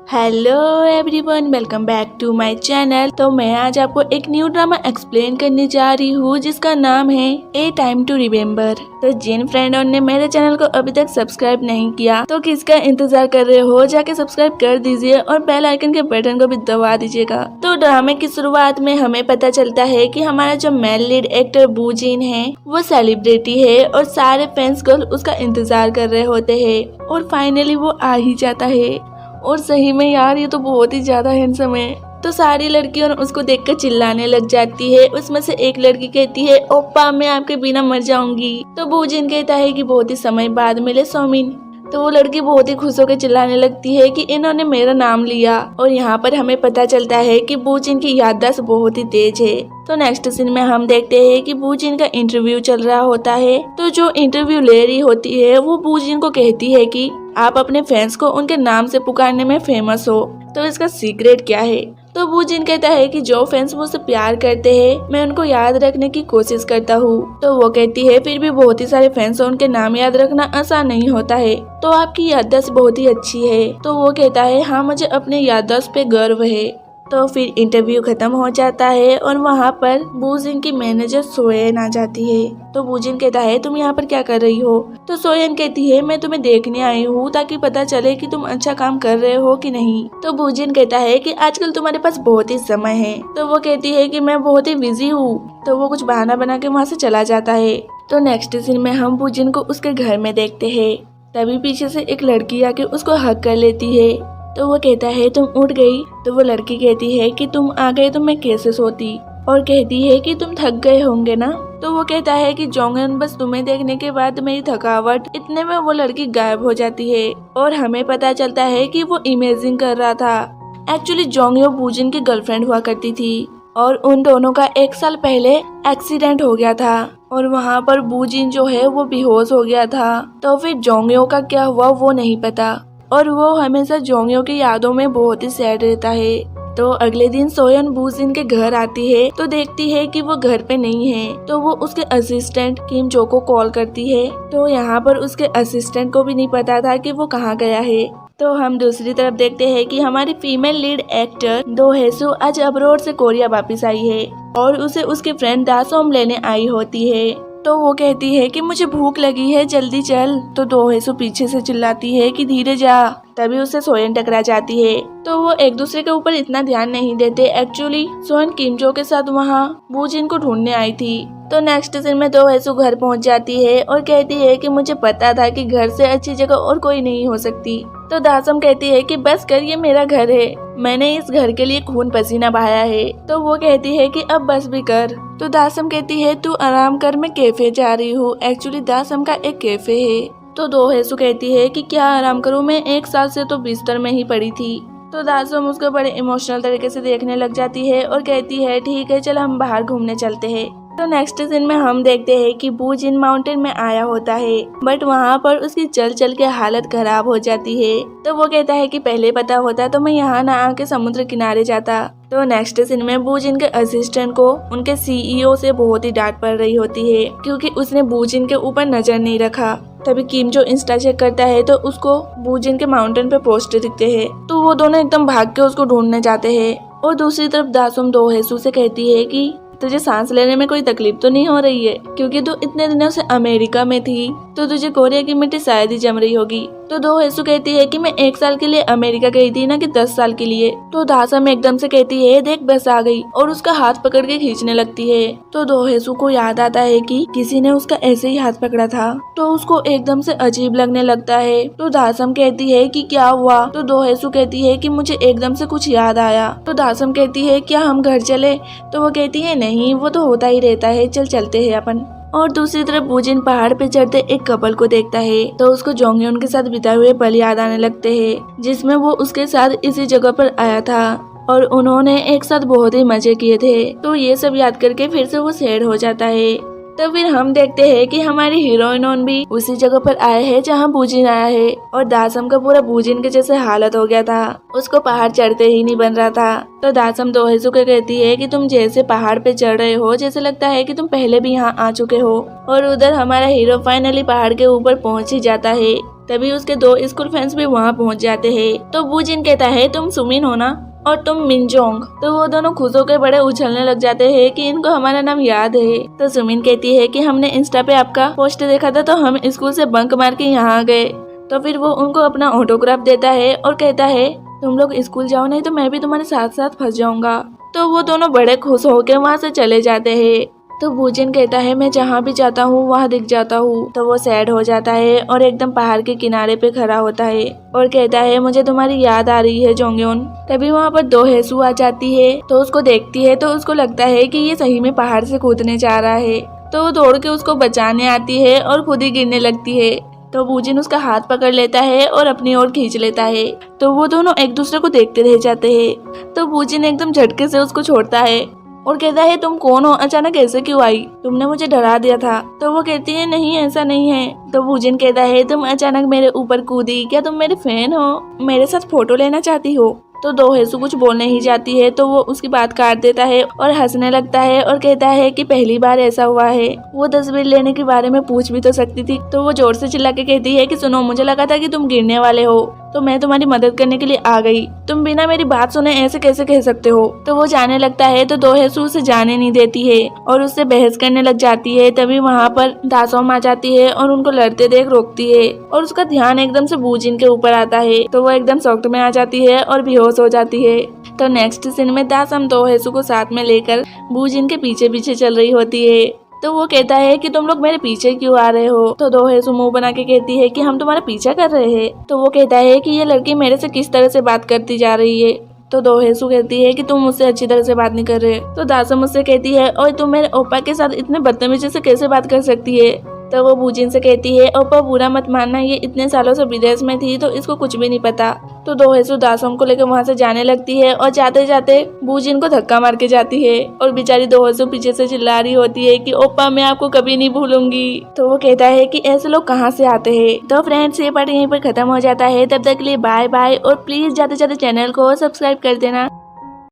Hello everyone, welcome back to my channel. तो मैं आज आपको एक न्यू ड्रामा एक्सप्लेन करने जा रही हूँ जिसका नाम है ए टाइम टू रिमेम्बर। तो जिन फ्रेंडों ने मेरे चैनल को अभी तक सब्सक्राइब नहीं किया तो किसका इंतजार कर रहे हो, जाके सब्सक्राइब कर दीजिए और बेल आइकन के बटन को भी दबा दीजिएगा। तो ड्रामे की शुरुआत में हमें पता चलता है कि हमारा जो मेन लीड एक्टर बू जिन है वो सेलिब्रिटी है और सारे फैंस गर्ल उसका इंतजार कर रहे होते हैं और फाइनली वो आ ही जाता है। और सही में यार, ये तो बहुत ही ज्यादा हैंडसम है। तो सारी लड़कियों उसको देखकर चिल्लाने लग जाती है। उसमें से एक लड़की कहती है, ओप्पा मैं आपके बिना मर जाऊंगी। तो बू जिन कहता है कि बहुत ही समय बाद मिले सोमिन। तो वो लड़की बहुत ही खुश होकर चिल्लाने लगती है कि इन्होंने मेरा नाम लिया। और यहाँ पर हमें पता चलता है कि बू जिन की याददाश्त बहुत ही तेज है। तो नेक्स्ट सीन में हम देखते हैं कि बू जिन का इंटरव्यू चल रहा होता है। तो जो इंटरव्यू ले रही होती है वो बू जिन को कहती है कि आप अपने फैंस को उनके नाम से पुकारने में फेमस हो, तो इसका सीक्रेट क्या है। तो बू जिन कहता है कि जो फैंस मुझसे प्यार करते हैं मैं उनको याद रखने की कोशिश करता हूँ। तो वो कहती है फिर भी बहुत ही सारे फैंस हैं, उनके नाम याद रखना आसान नहीं होता है, तो आपकी याददाश्त बहुत ही अच्छी है। तो वो कहता है हाँ, मुझे अपने याददाश्त पे गर्व है। तो फिर इंटरव्यू खत्म हो जाता है और वहाँ पर बू जिन की मैनेजर सोयन आ जाती है। तो बू जिन कहता है तुम यहाँ पर क्या कर रही हो। तो सोयन कहती है मैं तुम्हें देखने आई हूँ ताकि पता चले कि तुम अच्छा काम कर रहे हो कि नहीं। तो बू जिन कहता है कि आजकल तुम्हारे पास बहुत ही समय है। तो वो कहती है कि मैं बहुत ही बिजी हूँ। तो वो कुछ बहाना बना के वहाँ से चला जाता है। तो नेक्स्ट सीन में हम बू जिन को उसके घर में देखते है। तभी पीछे से एक लड़की आके उसको हक कर लेती है। तो वो कहता है तुम उठ गई। तो वो लड़की कहती है कि तुम आ गए तो मैं कैसे सोती, और कहती है कि तुम थक गए होंगे ना। तो वो कहता है कि जोंगन बस तुम्हें देखने के बाद मेरी थकावट, इतने में वो लड़की गायब हो जाती है और हमें पता चलता है कि वो इमेजिंग कर रहा था। एक्चुअली जोंगयो बू जिन की गर्लफ्रेंड हुआ करती थी और उन दोनों का 1 साल पहले एक्सीडेंट हो गया था और वहाँ पर बू जिन जो है वो बेहोश हो गया था। तो फिर जोंगयो का क्या हुआ वो नहीं पता और वो हमेशा जोंगयो की यादों में बहुत ही सैड रहता है। तो अगले दिन सोयन बू जिन के घर आती है तो देखती है कि वो घर पे नहीं है। तो वो उसके असिस्टेंट किम जो को कॉल करती है। तो यहाँ पर उसके असिस्टेंट को भी नहीं पता था कि वो कहाँ गया है। तो हम दूसरी तरफ देखते हैं कि हमारी फीमेल लीड एक्टर दो हेसु आज अब्रोड से कोरिया वापस आई है और उसे उसके फ्रेंड दासोम लेने आई होती है। तो वो कहती है कि मुझे भूख लगी है, जल्दी चल। तो दो हेसु पीछे से चिल्लाती है कि धीरे जा। तभी उसे सोयन टकरा जाती है। तो वो एक दूसरे के ऊपर इतना ध्यान नहीं देते। एक्चुअली सोयन किम जो के साथ वहाँ बू जिन को ढूंढने आई थी। तो नेक्स्ट सीन में दो हेसु घर पहुँच जाती है और कहती है कि मुझे पता था कि घर से अच्छी जगह और कोई नहीं हो सकती। तो दासम कहती है कि बस कर, ये मेरा घर है, मैंने इस घर के लिए खून पसीना बहाया है। तो वो कहती है कि अब बस भी कर। तो दासम कहती है तू आराम कर, मैं कैफे जा रही हूँ। एक्चुअली दासम का एक कैफे है। तो दो हेसु कहती है कि क्या आराम करूँ, मैं 1 साल से तो बिस्तर में ही पड़ी थी। तो दासम उसको बड़े इमोशनल तरीके से देखने लग जाती है और कहती है ठीक है चल हम बाहर घूमने चलते हैं। तो नेक्स्ट सीन में हम देखते हैं कि बू जिन माउंटेन में आया होता है बट वहाँ पर उसकी चल चल के हालत खराब हो जाती है। तो वो कहता है कि पहले पता होता तो मैं यहाँ ना आके समुद्र किनारे जाता। तो नेक्स्ट सीन में बू जिन के असिस्टेंट को उनके सीईओ से बहुत ही डांट पड़ रही होती है क्योंकि उसने बू जिन के ऊपर नजर नहीं रखा। तभी किम जो इंस्टा चेक करता है तो उसको बू जिन के माउंटेन पे पोस्टर दिखते हैं। तो वो दोनों एकदम भाग के उसको ढूंढने जाते हैं और दूसरी तरफ दासुम दो हेसु से कहती है कि तुझे सांस लेने में कोई तकलीफ तो नहीं हो रही है, क्योंकि तू इतने दिनों से अमेरिका में थी तो तुझे कोरिया की मिट्टी शायद ही जम रही होगी। तो दो हेसु कहती है कि मैं 1 साल के लिए अमेरिका गई थी ना कि 10 साल के लिए। तो दासम एकदम से कहती है देख बस आ गई और उसका हाथ पकड़ के खींचने लगती है। तो दो हेसु को याद आता है कि किसी ने उसका ऐसे ही हाथ पकड़ा था। तो उसको एकदम से अजीब लगने लगता है। तो दासम कहती है कि क्या हुआ। तो दो हेसु कहती है कि मुझे एकदम से कुछ याद आया। तो दासम कहती है क्या हम घर चले। तो वो कहती है नहीं, वो तो होता ही रहता है, चल चलते हैं अपन। और दूसरी तरफ बू जिन पहाड़ पे चढ़ते एक कपल को देखता है तो उसको जोंगयोन के साथ बिताए हुए पल याद आने लगते हैं जिसमें वो उसके साथ इसी जगह पर आया था और उन्होंने एक साथ बहुत ही मजे किए थे। तो ये सब याद करके फिर से वो सैड हो जाता है। तो फिर हम देखते हैं कि हमारी हीरोइन भी उसी जगह पर आए हैं जहाँ बू जिन आया है और दासम का पूरा बू जिन के जैसे हालत हो गया था, उसको पहाड़ चढ़ते ही नहीं बन रहा था। तो दासम दो हेसु को कहती है कि तुम जैसे पहाड़ पे चढ़ रहे हो जैसे लगता है कि तुम पहले भी यहाँ आ चुके हो। और उधर हमारा हीरो फाइनली पहाड़ के ऊपर पहुँच ही जाता है तभी उसके 2 स्कूल फ्रेंड्स भी वहाँ पहुँच जाते हैं। तो वूजिन कहता है तुम सुमिन हो ना और तुम मिनजोंग। तो वो दोनों खुश होकर बड़े उछलने लग जाते हैं कि इनको हमारा नाम याद है। तो सुमिन कहती है कि हमने इंस्टा पे आपका पोस्ट देखा था तो हम स्कूल से बंक मार के यहाँ गए। तो फिर वो उनको अपना ऑटोग्राफ देता है और कहता है तुम लोग स्कूल जाओ नहीं तो मैं भी तुम्हारे साथ साथ फंस जाऊंगा। तो वो दोनों बड़े खुश होकर वहाँ से चले जाते हैं। तो वूजिन कहता है मैं जहाँ भी जाता हूँ वहाँ दिख जाता हूँ। तो वो सैड हो जाता है और एकदम पहाड़ के किनारे पे खड़ा होता है और कहता है मुझे तुम्हारी याद आ रही है जोंगयोन। तभी वहाँ पर 2 हेसू आ जाती है। तो उसको देखती है तो उसको लगता है कि ये सही में पहाड़ से कूदने जा रहा है। तो वो दौड़ के उसको बचाने आती है और खुद ही गिरने लगती है। तो वूजिन उसका हाथ पकड़ लेता है और अपनी ओर खींच लेता है। तो वो दोनों एक दूसरे को देखते रह जाते हैं। तो वूजिन एकदम झटके से उसको छोड़ता है और कहता है तुम कौन हो, अचानक ऐसे क्यों आई, तुमने मुझे डरा दिया था। तो वो कहती है नहीं ऐसा नहीं है। तो वूजिन कहता है तुम अचानक मेरे ऊपर कूदी, क्या तुम मेरे फैन हो, मेरे साथ फोटो लेना चाहती हो। तो 2 हेसू कुछ बोलने ही जाती है तो वो उसकी बात काट देता है और हंसने लगता है और कहता है कि पहली बार ऐसा हुआ है। वो तस्वीर लेने के बारे में पूछ भी तो सकती थी। तो वो जोर से चिल्ला के कहती है कि सुनो मुझे लगा था कि तुम गिरने वाले हो तो मैं तुम्हारी मदद करने के लिए आ गई, तुम बिना मेरी बात सुने ऐसे कैसे कह सकते हो। तो वो जाने लगता है तो 2 हेसू उसे जाने नहीं देती है और उससे बहस करने लग जाती है। तभी वहाँ पर दासोम आ जाती है और उनको लड़ते देख रोकती है और उसका ध्यान एकदम से वूजिन के ऊपर आता है। तो वो एकदम शॉक में आ जाती है और बेहोश हो जाती है। तो नेक्स्ट सीन में दासम 2 हेसू को साथ में लेकर वूजिन के पीछे पीछे चल रही होती है। तो वो कहता है कि तुम लोग मेरे पीछे क्यों आ रहे हो। तो 2 हेसू मुंह बना के कहती है कि हम तुम्हारा पीछा कर रहे हैं। तो वो कहता है कि ये लड़की मेरे से किस तरह से बात करती जा रही है। तो 2 हेसू कहती है कि तुम मुझसे अच्छी तरह से बात नहीं कर रहे। तो दासम मुझसे कहती है और तुम मेरे ओपा के साथ इतने बदतमीजी से कैसे बात कर सकती है। तो वो वूजिन से कहती है ओपा बुरा मत मानना, ये इतने सालों से विदेश में थी तो इसको कुछ भी नहीं पता। तो 2 हेसू दासोम को लेकर वहाँ से जाने लगती है और जाते जाते वूजिन को धक्का मार के जाती है और बेचारी 2 हेसू पीछे से चिल्ला रही होती है कि ओपा मैं आपको कभी नहीं भूलूंगी। तो वो कहता है कि ऐसे लोग कहाँ से आते हैं। तो फ्रेंड्स ये पार्ट यहीं पर खत्म हो जाता है। तब तक के लिए बाय बाय और प्लीज जाते जाते चैनल को सब्सक्राइब कर देना।